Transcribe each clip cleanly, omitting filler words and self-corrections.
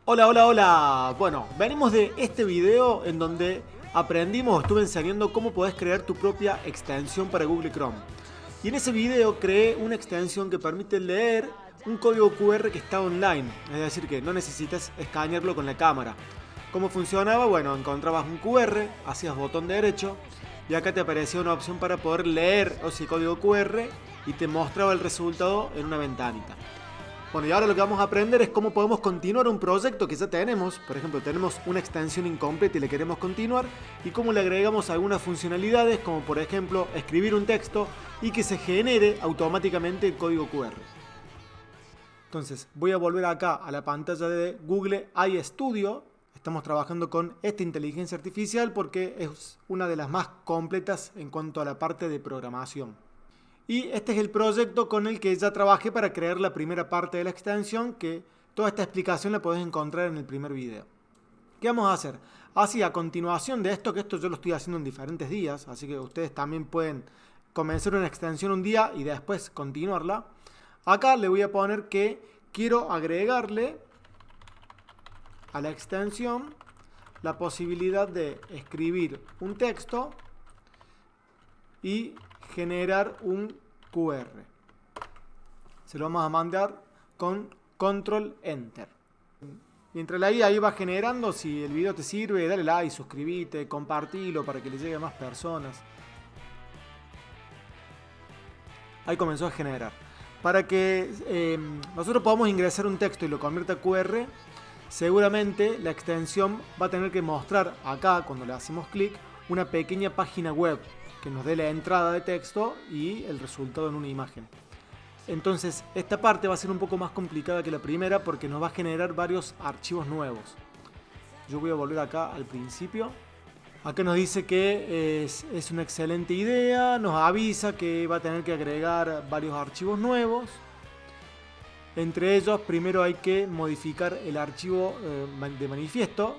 Hola, hola, hola. Bueno, venimos de este video en donde estuve enseñando cómo podés crear tu propia extensión para Google Chrome. Y en ese video creé una extensión que permite leer un código QR que está online. Es decir, que no necesitas escanearlo con la cámara. ¿Cómo funcionaba? Bueno, encontrabas un QR, hacías botón derecho y acá te aparecía una opción para poder leer ese código QR y te mostraba el resultado en una ventanita. Bueno, y ahora lo que vamos a aprender es cómo podemos continuar un proyecto que ya tenemos. Por ejemplo, tenemos una extensión incompleta y le queremos continuar. Y cómo le agregamos algunas funcionalidades, como por ejemplo escribir un texto y que se genere automáticamente el código QR. Entonces, voy a volver acá a la pantalla de Google AI Studio. Estamos trabajando con esta inteligencia artificial porque es una de las más completas en cuanto a la parte de programación. Y este es el proyecto con el que ya trabajé para crear la primera parte de la extensión, que toda esta explicación la podés encontrar en el primer video. ¿Qué vamos a hacer? Así, a continuación de esto, que esto yo lo estoy haciendo en diferentes días, así que ustedes también pueden comenzar una extensión un día y después continuarla. Acá le voy a poner que quiero agregarle a la extensión la posibilidad de escribir un texto y generar un QR. Se lo vamos a mandar con Control Enter. Mientras la IA ahí va generando, si el video te sirve, dale like, suscríbete, compartilo para que le llegue a más personas. Ahí comenzó a generar. Para que nosotros podamos ingresar un texto y lo convierta a QR, seguramente la extensión va a tener que mostrar acá, cuando le hacemos clic, una pequeña página web que nos dé la entrada de texto y el resultado en una imagen. Entonces, esta parte va a ser un poco más complicada que la primera porque nos va a generar varios archivos nuevos. Yo voy a volver acá al principio. Acá nos dice que es una excelente idea, nos avisa que va a tener que agregar varios archivos nuevos. Entre ellos, primero hay que modificar el archivo de manifiesto,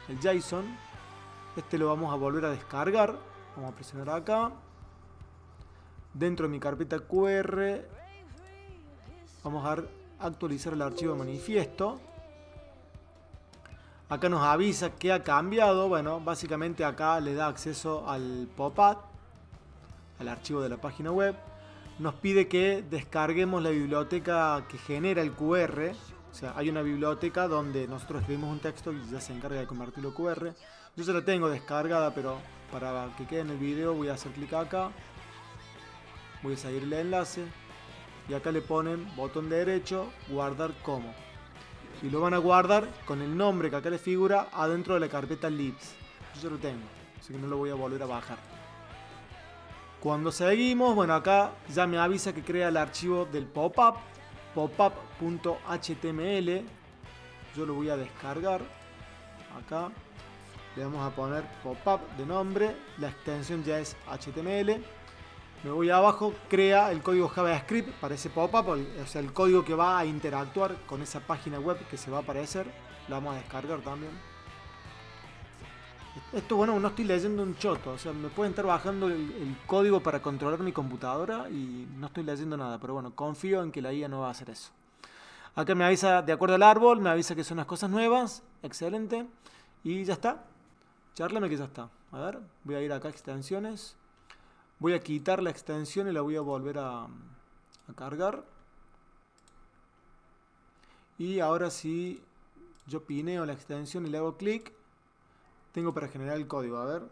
el JSON. Este lo vamos a volver a descargar. Vamos a presionar acá. Dentro de mi carpeta QR vamos a actualizar el archivo de manifiesto. Acá nos avisa que ha cambiado. Bueno, básicamente acá le da acceso al pop-up, al archivo de la página web. Nos pide que descarguemos la biblioteca que genera el QR. O sea, hay una biblioteca donde nosotros escribimos un texto y ya se encarga de convertirlo a QR. Yo ya la tengo descargada, pero para que quede en el video voy a hacer clic acá. Voy a seguir el enlace. Y acá le ponen botón derecho, guardar como. Y lo van a guardar con el nombre que acá le figura adentro de la carpeta libs. Yo ya lo tengo, así que no lo voy a volver a bajar. Cuando seguimos, bueno, acá ya me avisa que crea el archivo del pop-up, popup.html. Yo lo voy a descargar. Acá le vamos a poner pop-up de nombre, la extensión ya es HTML. Me voy abajo, crea el código JavaScript para ese pop-up, o sea, el código que va a interactuar con esa página web que se va a aparecer. Lo vamos a descargar también. Esto, bueno, no estoy leyendo un choto, o sea, me pueden estar bajando el código para controlar mi computadora y no estoy leyendo nada, pero bueno, confío en que la IA no va a hacer eso. Acá me avisa, de acuerdo al árbol, me avisa que son las cosas nuevas, excelente, y ya está. Chárlame que ya está. A ver, voy a ir acá a extensiones. Voy a quitar la extensión y la voy a volver a cargar. Y ahora si yo pineo la extensión y le hago clic, tengo para generar el código. A ver.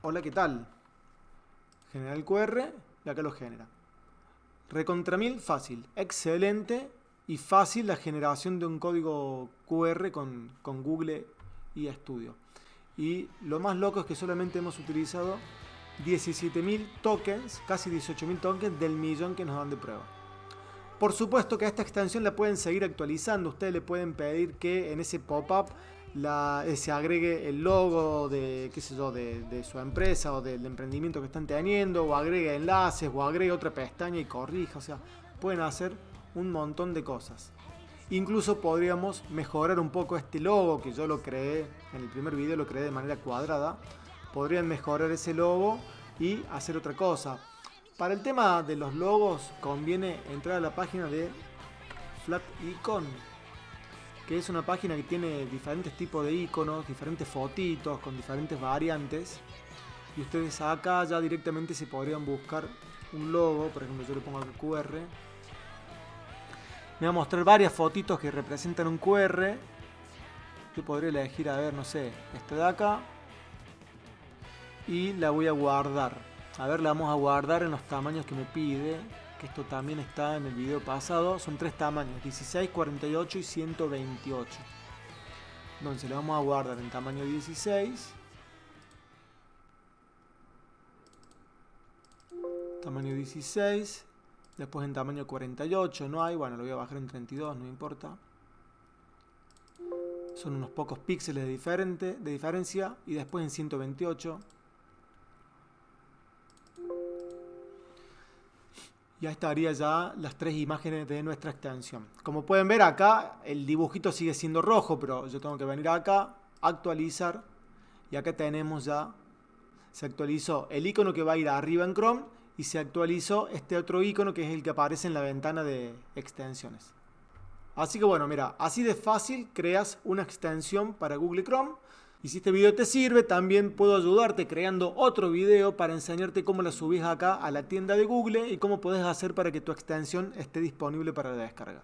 Hola, ¿qué tal? Generar el QR y acá lo genera. Recontra mil fácil. Excelente y fácil la generación de un código QR con Google AI Studio. Y lo más loco es que solamente hemos utilizado 17.000 tokens, casi 18.000 tokens del millón que nos dan de prueba. Por supuesto que a esta extensión la pueden seguir actualizando. Ustedes le pueden pedir que en ese pop-up se agregue el logo de, qué sé yo, de su empresa o del emprendimiento que están teniendo, o agregue enlaces, o agregue otra pestaña y corrija. O sea, pueden hacer un montón de cosas. Incluso podríamos mejorar un poco este logo, que yo lo creé, en el primer video lo creé de manera cuadrada. Podrían mejorar ese logo y hacer otra cosa. Para el tema de los logos conviene entrar a la página de Flat Icon que es una página que tiene diferentes tipos de iconos, diferentes fotitos con diferentes variantes. Y ustedes acá ya directamente se podrían buscar un logo. Por ejemplo, yo le pongo aquí QR. Me va a mostrar varias fotitos que representan un QR. Yo podría elegir, a ver, no sé, esta de acá. Y la voy a guardar. A ver, la vamos a guardar en los tamaños que me pide. Que esto también está en el video pasado. Son 3 tamaños, 16, 48 y 128. Entonces le vamos a guardar en tamaño 16. Tamaño 16. Después en tamaño 48. No hay. Bueno, lo voy a bajar en 32, no importa. Son unos pocos píxeles de diferencia. Y después en 128. Ya estaría ya las 3 imágenes de nuestra extensión. Como pueden ver acá, el dibujito sigue siendo rojo, pero yo tengo que venir acá, actualizar, y acá tenemos ya, se actualizó el icono que va a ir arriba en Chrome, y se actualizó este otro icono que es el que aparece en la ventana de extensiones. Así que bueno, mira, así de fácil creas una extensión para Google Chrome. Y si este video te sirve, también puedo ayudarte creando otro video para enseñarte cómo la subís acá a la tienda de Google y cómo puedes hacer para que tu extensión esté disponible para la descarga.